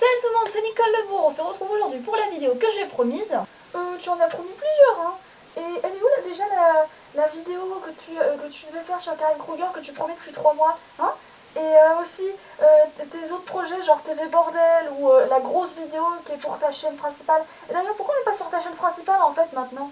Salut tout le monde, c'est Nicole Lebourg. On se retrouve aujourd'hui pour la vidéo que j'ai promise. Tu en as promis plusieurs, hein. Et elle est où là déjà la vidéo que tu devais faire sur Karen Kruger, que tu promets depuis 3 mois, hein? Et aussi tes autres projets genre TV Bordel ou la grosse vidéo qui est pour ta chaîne principale. Et d'ailleurs, pourquoi on n'est pas sur ta chaîne principale en fait maintenant?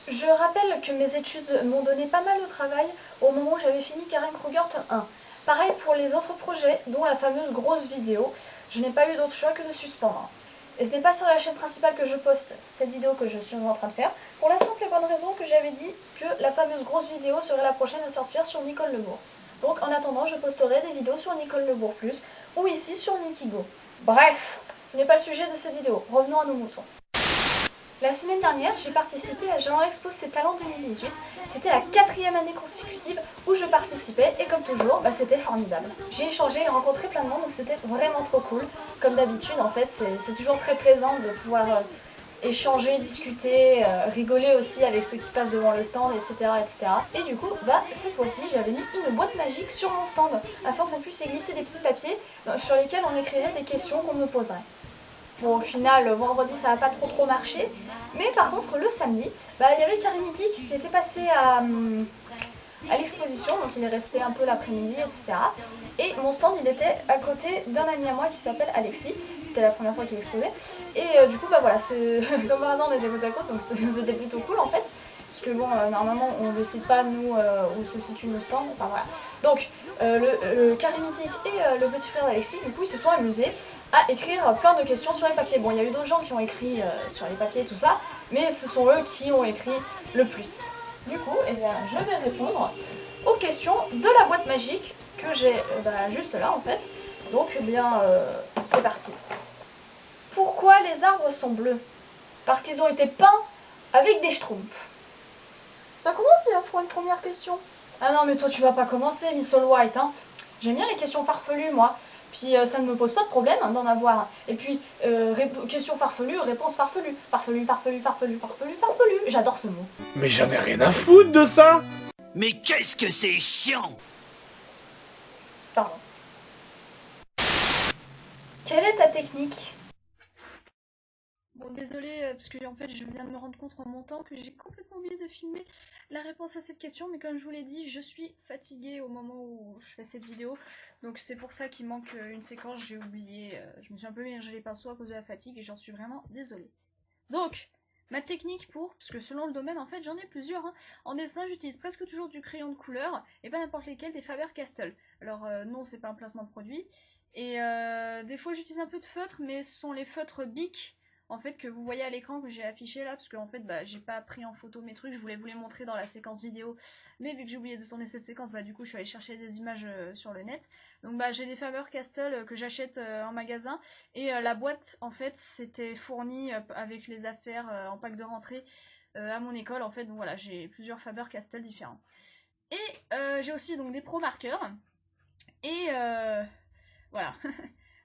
Je rappelle que mes études m'ont donné pas mal de travail au moment où j'avais fini Karen Kruger tome 1. Pareil pour les autres projets, dont la fameuse grosse vidéo. Je n'ai pas eu d'autre choix que de suspendre. Et ce n'est pas sur la chaîne principale que je poste cette vidéo que je suis en train de faire, pour la simple et bonne raison que j'avais dit que la fameuse grosse vidéo serait la prochaine à sortir sur Nicole Lebourg. Donc en attendant, je posterai des vidéos sur Nicole Lebourg Plus, ou ici sur Nikigo. Bref, ce n'est pas le sujet de cette vidéo, revenons à nos moutons. La semaine dernière, j'ai participé à Genre Expose ses talents 2018. C'était la 4e année consécutive où je participais et comme toujours, c'était formidable. J'ai échangé et rencontré plein de monde, donc c'était vraiment trop cool. Comme d'habitude, en fait, c'est toujours très plaisant de pouvoir échanger, discuter, rigoler aussi avec ceux qui passent devant le stand, etc. etc. Et du coup, cette fois-ci, j'avais mis une boîte magique sur mon stand afin qu'on puisse y glisser des petits papiers sur lesquels on écrirait des questions qu'on me poserait. Bon, au final, vendredi, ça n'a pas trop marché. Mais par contre, le samedi, il y avait Karimiti qui s'était passé à l'exposition. Donc il est resté un peu l'après-midi, etc. Et mon stand, il était à côté d'un ami à moi qui s'appelle Alexis. C'était la première fois qu'il exposait. Et du coup, voilà, comme par hasard, on était côte à côte. Donc c'était plutôt cool, en fait. Parce que bon, normalement, on ne décide pas, nous, où se situe nos stands. Enfin voilà. Donc, le Karimiti et le petit frère d'Alexis, du coup, ils se sont amusés à écrire plein de questions sur les papiers. Bon, il y a eu d'autres gens qui ont écrit sur les papiers et tout ça, mais ce sont eux qui ont écrit le plus. Du coup, je vais répondre aux questions de la boîte magique que j'ai juste là, en fait. Donc, c'est parti. Pourquoi les arbres sont bleus? Parce qu'ils ont été peints avec des schtroumpfs. Ça commence bien pour une première question. Ah non, mais toi, tu vas pas commencer, Miss All White, hein. J'aime bien les questions farfelues, moi. Puis ça ne me pose pas de problème d'en avoir. Et puis, question farfelue, réponse farfelue. Farfelu. J'adore ce mot. Mais j'en ai rien à foutre de ça! Mais qu'est-ce que c'est chiant! Pardon. Quelle est ta technique? Bon, désolé parce que en fait je viens de me rendre compte en montant que j'ai complètement oublié de filmer la réponse à cette question, mais comme je vous l'ai dit, je suis fatiguée au moment où je fais cette vidéo, donc c'est pour ça qu'il manque une séquence, j'ai oublié, je me suis un peu mélangé les pinceaux à cause de la fatigue et j'en suis vraiment désolée. Donc, ma technique parce que selon le domaine, en fait j'en ai plusieurs, hein. En dessin j'utilise presque toujours du crayon de couleur, et pas n'importe lesquels, des Faber-Castell. Alors non, c'est pas un placement de produit, et des fois j'utilise un peu de feutre, mais ce sont les feutres Bic, en fait, que vous voyez à l'écran, que j'ai affiché là, parce que en fait j'ai pas pris en photo mes trucs, je voulais vous les montrer dans la séquence vidéo, mais vu que j'ai oublié de tourner cette séquence, du coup je suis allée chercher des images sur le net. Donc j'ai des Faber-Castell que j'achète en magasin, et la boîte en fait c'était fourni avec les affaires en pack de rentrée à mon école, en fait. Donc voilà, j'ai plusieurs Faber-Castell différents. Et j'ai aussi donc des Pro Markers, et voilà.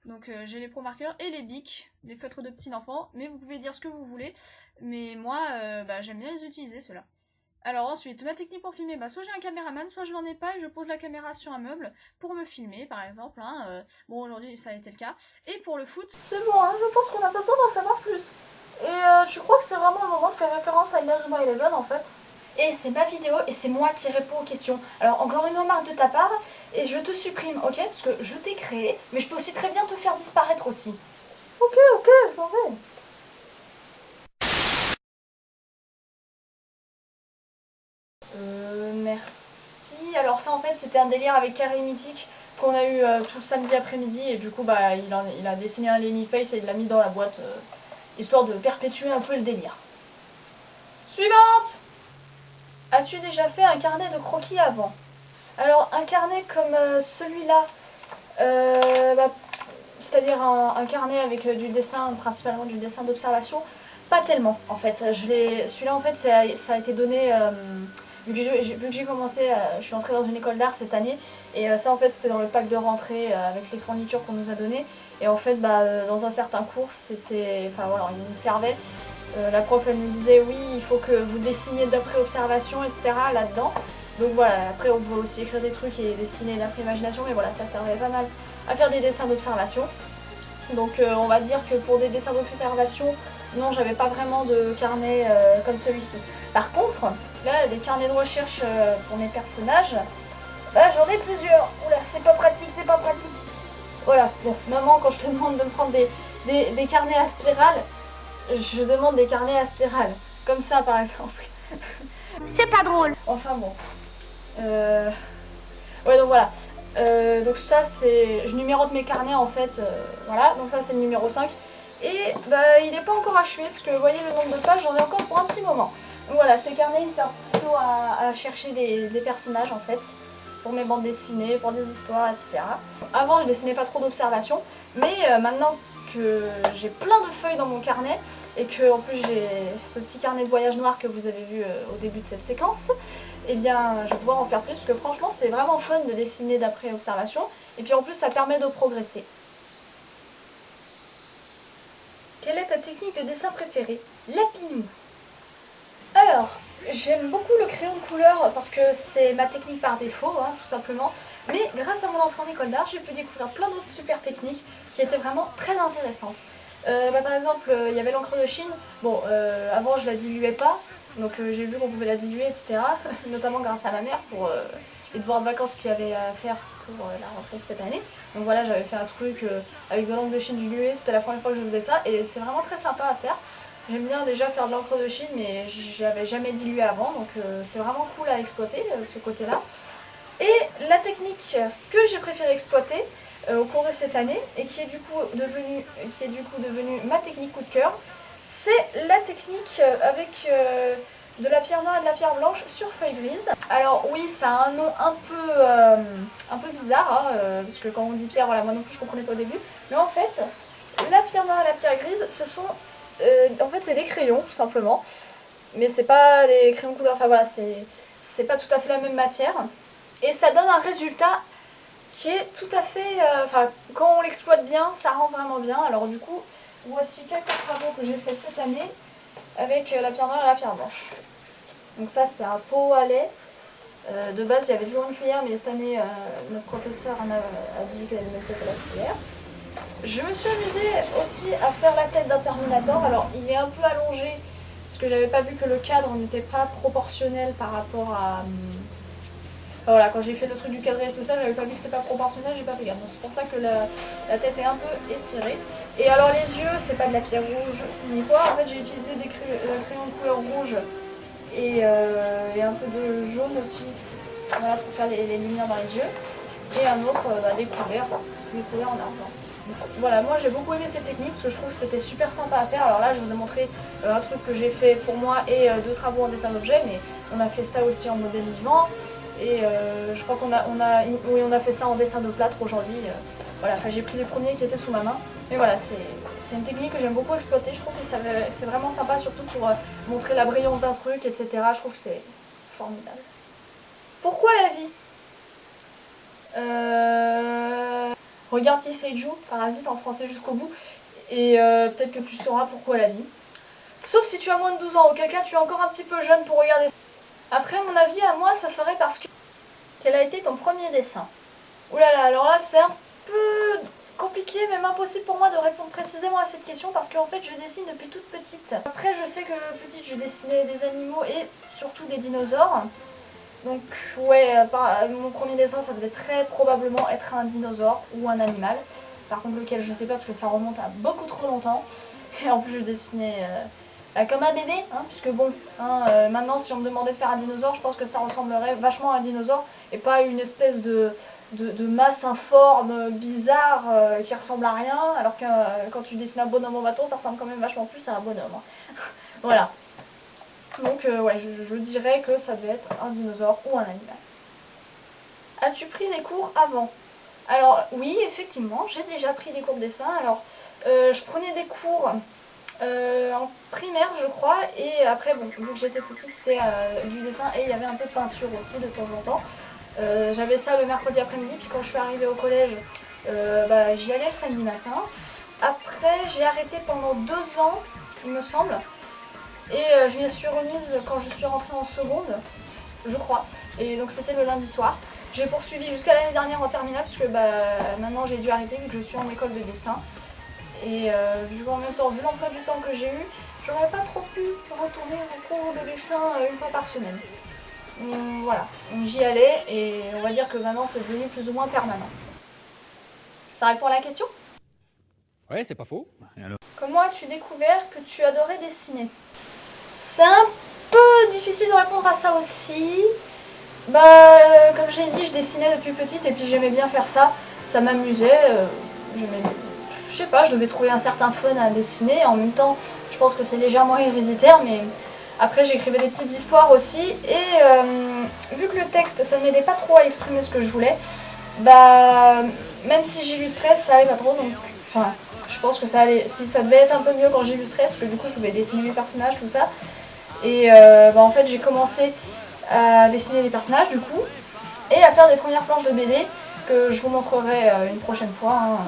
Donc j'ai les Pro Markers et les Bic, les feutres de petits enfants, mais vous pouvez dire ce que vous voulez, mais moi j'aime bien les utiliser ceux-là. Alors ensuite, ma technique pour filmer, soit j'ai un caméraman, soit je n'en ai pas et je pose la caméra sur un meuble pour me filmer par exemple, hein. Bon, aujourd'hui ça a été le cas. Et pour le foot... C'est bon, hein, je pense qu'on a besoin d'en savoir plus. Et je crois que c'est vraiment le moment de faire référence à Inazuma Eleven en fait. Et c'est ma vidéo et c'est moi qui réponds aux questions. Alors encore une remarque de ta part, et je te supprime, ok? Parce que je t'ai créé, mais je peux aussi très bien te faire disparaître aussi. Ok, je m'en vais. Merci. Alors ça en fait c'était un délire avec Carré Mythique qu'on a eu tout le samedi après-midi, et du coup il a dessiné un Lenny Face et il l'a mis dans la boîte, histoire de perpétuer un peu le délire. Suivante! As-tu déjà fait un carnet de croquis avant? Alors un carnet comme celui-là, c'est-à-dire un carnet avec du dessin, principalement du dessin d'observation, pas tellement en fait. Celui-là en fait ça a été donné, vu que j'ai commencé, je suis entrée dans une école d'art cette année, et ça en fait c'était dans le pack de rentrée avec les fournitures qu'on nous a données, et en fait dans un certain cours c'était, enfin voilà, il nous servait. La prof elle nous disait oui, il faut que vous dessiniez d'après observation, etc. là-dedans. Donc voilà, après on peut aussi écrire des trucs et dessiner d'après imagination, mais voilà, ça servait pas mal à faire des dessins d'observation. Donc on va dire que pour des dessins d'observation, non, j'avais pas vraiment de carnet comme celui-ci. Par contre, là, des carnets de recherche pour mes personnages, bah, j'en ai plusieurs. Oula, c'est pas pratique, c'est pas pratique. Voilà, bon, maman, quand je te demande de me prendre des carnets à spirale, je demande des carnets à spirale. Comme ça, par exemple. C'est pas drôle. Enfin bon. Ouais, donc voilà. Donc ça, c'est... Je numérote mes carnets, en fait. Voilà, donc ça, c'est le numéro 5. Et bah, il n'est pas encore achevé, parce que vous voyez le nombre de pages, j'en ai encore pour un petit moment. Donc voilà, ces carnets, ils servent plutôt à chercher des personnages, en fait. Pour mes bandes dessinées, pour des histoires, etc. Avant, je dessinais pas trop d'observations, mais maintenant que j'ai plein de feuilles dans mon carnet, et que en plus j'ai ce petit carnet de voyage noir que vous avez vu au début de cette séquence, et bien je vais pouvoir en faire plus, parce que franchement c'est vraiment fun de dessiner d'après observation, et puis en plus ça permet de progresser. Quelle est ta technique de dessin préférée? Lapinou. Alors, j'aime beaucoup le crayon de couleur parce que c'est ma technique par défaut, hein, tout simplement. Mais grâce à mon entrée en école d'art, j'ai pu découvrir plein d'autres super techniques qui étaient vraiment très intéressantes. Par exemple, il y avait l'encre de Chine. Bon, avant je la diluais pas, donc j'ai vu qu'on pouvait la diluer, etc. Notamment grâce à ma mère pour les devoirs de vacances qu'il y avait à faire pour la rentrée de cette année. Donc voilà, j'avais fait un truc avec de l'encre de Chine diluée, c'était la première fois que je faisais ça et c'est vraiment très sympa à faire. J'aime bien déjà faire de l'encre de Chine, mais j'avais jamais dilué avant, donc c'est vraiment cool à exploiter ce côté-là. Et la technique que j'ai préféré exploiter au cours de cette année, et qui est du coup devenue ma technique coup de cœur, c'est la technique avec de la pierre noire et de la pierre blanche sur feuille grise. Alors oui, ça a un nom un peu bizarre, hein, parce que quand on dit pierre, voilà, moi non plus je comprenais pas au début, mais en fait, la pierre noire et la pierre grise, ce sont en fait c'est des crayons tout simplement, mais c'est pas des crayons couleur, enfin voilà, c'est pas tout à fait la même matière, et ça donne un résultat qui est tout à fait, enfin quand on l'exploite bien, ça rend vraiment bien. Alors du coup, voici quelques travaux que j'ai fait cette année avec la pierre noire et la pierre blanche. Donc ça c'est un pot à lait, de base il y avait toujours une cuillère, mais cette année notre professeur a dit qu'elle allait mettre la cuillère. Je me suis amusée aussi à faire la tête d'un Terminator. Alors il est un peu allongé parce que j'avais pas vu que le cadre n'était pas proportionnel par rapport à... Voilà, quand j'ai fait le truc du cadrage tout ça, j'avais pas vu que c'était pas proportionnel, j'ai pas fait gaffe. Donc c'est pour ça que la tête est un peu étirée. Et alors les yeux, c'est pas de la pierre rouge ni quoi. En fait j'ai utilisé des crayons de couleur rouge et un peu de jaune aussi, voilà, pour faire les lumières dans les yeux. Et un autre, des couleurs en argent. Voilà, moi j'ai beaucoup aimé cette technique parce que je trouve que c'était super sympa à faire. Alors là je vous ai montré un truc que j'ai fait pour moi et deux travaux en dessin d'objet, mais on a fait ça aussi en modèle vivant et je crois qu'on a fait ça en dessin de plâtre aujourd'hui. Voilà, enfin j'ai pris les premiers qui étaient sous ma main, mais voilà, c'est une technique que j'aime beaucoup exploiter. Je trouve que c'est vraiment sympa, surtout pour montrer la brillance d'un truc, etc. Je trouve que c'est formidable. Pourquoi la vie? Regarde Tiseiju, Parasite en français jusqu'au bout, et peut-être que tu sauras pourquoi la vie. Sauf si tu as moins de 12 ans, auquel cas tu es encore un petit peu jeune pour regarder. Après mon avis à moi, ça serait parce que... Quel a été ton premier dessin? Oulala, alors là c'est un peu compliqué, même impossible pour moi de répondre précisément à cette question parce qu'en fait je dessine depuis toute petite. Après je sais que petite je dessinais des animaux et surtout des dinosaures. Donc ouais, mon premier dessin ça devait très probablement être un dinosaure ou un animal. Par contre lequel je sais pas parce que ça remonte à beaucoup trop longtemps. Et en plus je dessinais comme un bébé, hein, puisque bon, maintenant si on me demandait de faire un dinosaure, je pense que ça ressemblerait vachement à un dinosaure et pas à une espèce de masse informe, bizarre, qui ressemble à rien, alors que quand tu dessines un bonhomme en bâton, ça ressemble quand même vachement plus à un bonhomme. Hein. Voilà. Donc ouais, je dirais que ça devait être un dinosaure ou un animal. As-tu pris des cours avant? Alors oui, effectivement, j'ai déjà pris des cours de dessin. Alors je prenais des cours en primaire je crois, et après bon, vu que j'étais petite c'était du dessin et il y avait un peu de peinture aussi de temps en temps. J'avais ça le mercredi après-midi, puis quand je suis arrivée au collège, j'y allais le samedi matin. Après j'ai arrêté pendant 2 ans il me semble. Et je m'y suis remise quand je suis rentrée en seconde, je crois. Et donc c'était le lundi soir. J'ai poursuivi jusqu'à l'année dernière en terminale, parce que maintenant j'ai dû arrêter vu que je suis en école de dessin. Et vu en même temps, vu l'emploi du temps que j'ai eu, j'aurais pas trop pu retourner au cours de dessin une fois par semaine. Voilà, j'y allais et on va dire que maintenant c'est devenu plus ou moins permanent. Ça répond à la question? Ouais, c'est pas faux. Comment as-tu découvert que tu adorais dessiner? C'est un peu difficile de répondre à ça aussi. Comme je l'ai dit, je dessinais depuis petite et puis j'aimais bien faire ça. Ça m'amusait. Je sais pas, je devais trouver un certain fun à dessiner. En même temps, je pense que c'est légèrement héréditaire, mais après j'écrivais des petites histoires aussi. Et vu que le texte, ça ne m'aidait pas trop à exprimer ce que je voulais, même si j'illustrais, ça allait pas trop. Donc, enfin, je pense que ça allait, si ça devait être un peu mieux quand j'illustrais, parce que du coup je pouvais dessiner mes personnages, tout ça. Et en fait j'ai commencé à dessiner des personnages du coup, et à faire des premières planches de BD que je vous montrerai une prochaine fois.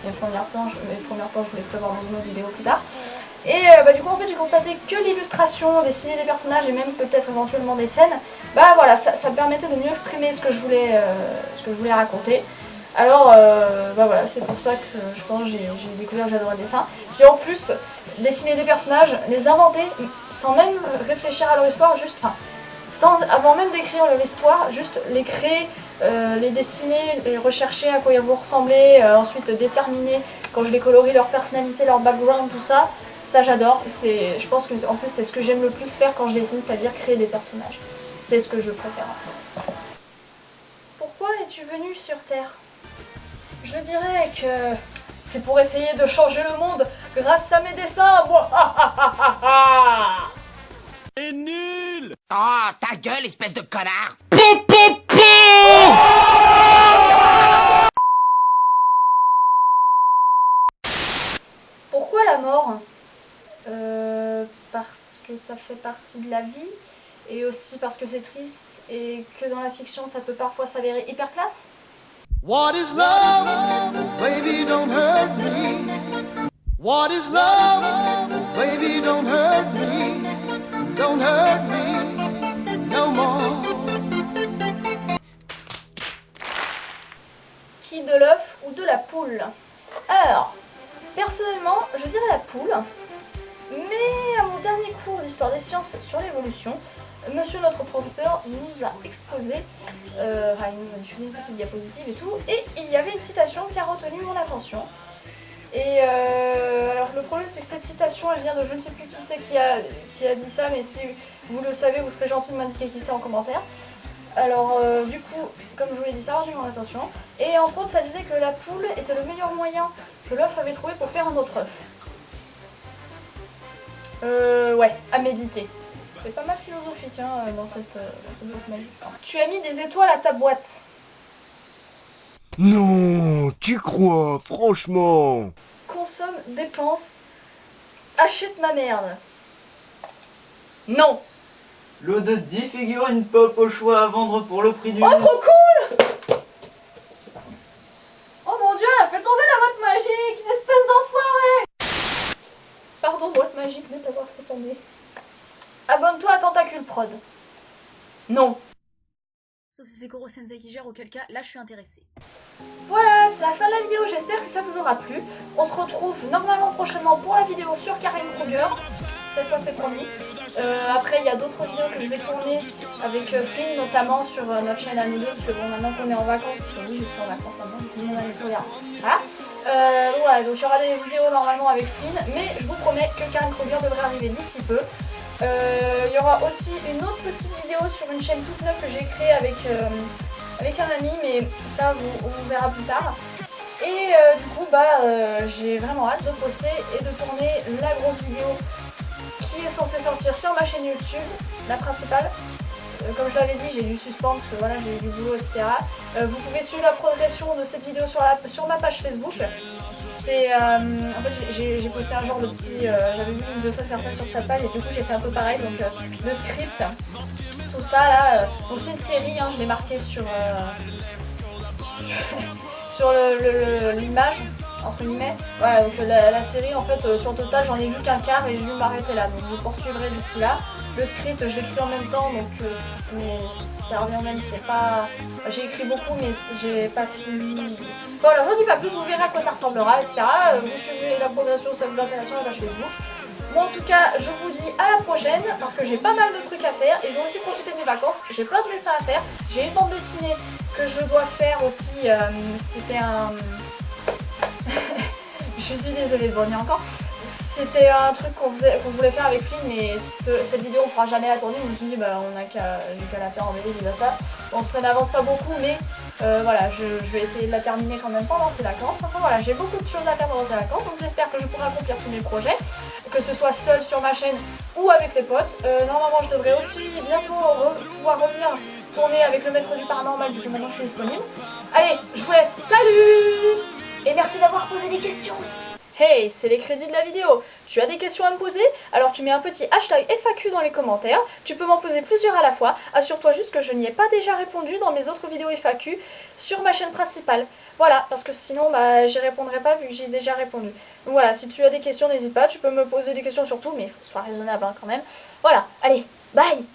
Les premières planches, je les prévoir dans une autre vidéo plus tard. Et du coup en fait j'ai constaté que l'illustration, dessiner des personnages et même peut-être éventuellement des scènes, voilà, ça me permettait de mieux exprimer ce que je voulais raconter. Alors voilà, c'est pour ça que je pense que j'ai découvert que j'adorais le dessin. J'ai en plus dessiné des personnages, les inventer sans même réfléchir à leur histoire, avant même d'écrire leur histoire, juste les créer, les dessiner, les rechercher à quoi ils vont ressembler, ensuite déterminer quand je les colorie leur personnalité, leur background, tout ça. Ça j'adore, je pense que en plus c'est ce que j'aime le plus faire quand je dessine, c'est-à-dire créer des personnages. C'est ce que je préfère. Pourquoi es-tu venu sur Terre? Je dirais que c'est pour essayer de changer le monde grâce à mes dessins. C'est nul! Ah, ta gueule, espèce de connard! Pourquoi la mort? Parce que ça fait partie de la vie, et aussi parce que c'est triste, et que dans la fiction ça peut parfois s'avérer hyper classe. What is love? Baby, don't hurt me. What is love? Baby, don't hurt me. Don't hurt me no more. Qui de l'œuf ou de la poule? Alors, personnellement, je dirais la poule. Mais à mon dernier cours d'histoire des sciences sur l'évolution, monsieur notre professeur nous a exposé, il nous a diffusé une petite diapositive et tout, et il y avait une citation qui a retenu mon attention. Et alors le problème c'est que cette citation elle vient de je ne sais plus qui c'est qui a dit ça, mais si vous le savez vous serez gentil de m'indiquer qui c'est en commentaire. Alors du coup, comme je vous l'ai dit, ça a retenu mon attention. Et entre autres ça disait que la poule était le meilleur moyen que l'œuf avait trouvé pour faire un autre œuf. Ouais, à méditer. C'est pas mal philosophique dans cette boîte magique. Tu as mis des étoiles à ta boîte. Non, tu crois, franchement? Consomme, dépense, achète ma merde. Non. Lot de 10 figurines pop au choix à vendre pour le prix du... Oh trop cool. Oh mon dieu, elle a fait tomber la boîte magique, espèce d'enfoiré. Pardon, boîte magique de t'avoir fait tomber. Abonne-toi à Tentacule Prod. Non. Sauf si c'est Koro Sensei qui gère, auquel cas, là je suis intéressée. Voilà, c'est la fin de la vidéo, j'espère que ça vous aura plu. On se retrouve normalement prochainement pour la vidéo sur Karen Kruger. Cette fois c'est promis. Après il y a d'autres vidéos que je vais tourner avec Flynn, notamment sur notre chaîne à nous deux, parce que bon maintenant qu'on est en vacances, parce que oui je suis en vacances maintenant, depuis mon année scolaire. Voilà, donc il y aura des vidéos normalement avec Flynn, mais je vous promets que Karen Kruger devrait arriver d'ici peu. Il y aura aussi une autre petite vidéo sur une chaîne toute neuve que j'ai créée avec un ami, mais ça on verra plus tard. Et du coup j'ai vraiment hâte de poster et de tourner la grosse vidéo qui est censée sortir sur ma chaîne YouTube, la principale. Comme je l'avais dit, j'ai du suspense, parce que voilà, j'ai eu du boulot, etc. Vous pouvez suivre la progression de cette vidéo sur ma page Facebook. C'est en fait j'ai posté un genre de petit, j'avais vu une de ça faire ça sur sa page et du coup j'ai fait un peu pareil, donc le script, tout ça là, donc c'est une série, je l'ai marqué sur sur l'image, entre guillemets. Voilà, donc la série en fait sur le total j'en ai vu qu'un quart et j'ai dû m'arrêter là, donc je poursuivrai d'ici là. Le script je l'écris en même temps, donc mais ça revient au même, c'est pas... J'ai écrit beaucoup mais j'ai pas fini. Voilà, je dis pas plus, vous verrez à quoi ça ressemblera, etc. Vous suivez la progression, ça vous intéresse sur la page Facebook. Bon, en tout cas, je vous dis à la prochaine parce que j'ai pas mal de trucs à faire et je vais aussi profiter de mes vacances. J'ai plein de dessins à faire. J'ai une bande dessinée que je dois faire aussi. C'était un... Je suis désolée de venir encore. C'était un truc qu'on voulait faire avec Flynn, mais cette vidéo on fera jamais la tourner. Je me suis dit, bah on a qu'à la faire en BD, déjà ça. Bon, ça n'avance pas beaucoup, mais voilà, je vais essayer de la terminer quand même pendant ces vacances. Enfin voilà, j'ai beaucoup de choses à faire pendant ces vacances, donc j'espère que je pourrai accomplir tous mes projets, que ce soit seul sur ma chaîne ou avec les potes. Normalement, je devrais aussi bientôt pouvoir revenir tourner avec le maître du paranormal, vu que maintenant je suis disponible. Allez, je vous laisse, salut! Et merci d'avoir posé des questions. Hey, c'est les crédits de la vidéo. Tu as des questions à me poser? Alors tu mets un petit hashtag FAQ dans les commentaires. Tu peux m'en poser plusieurs à la fois. Assure-toi juste que je n'y ai pas déjà répondu dans mes autres vidéos FAQ sur ma chaîne principale. Voilà, parce que sinon bah, j'y répondrai pas vu que j'ai déjà répondu. Donc voilà, si tu as des questions, n'hésite pas. Tu peux me poser des questions sur tout, mais il faut que ce soit raisonnable hein, quand même. Voilà, allez, bye!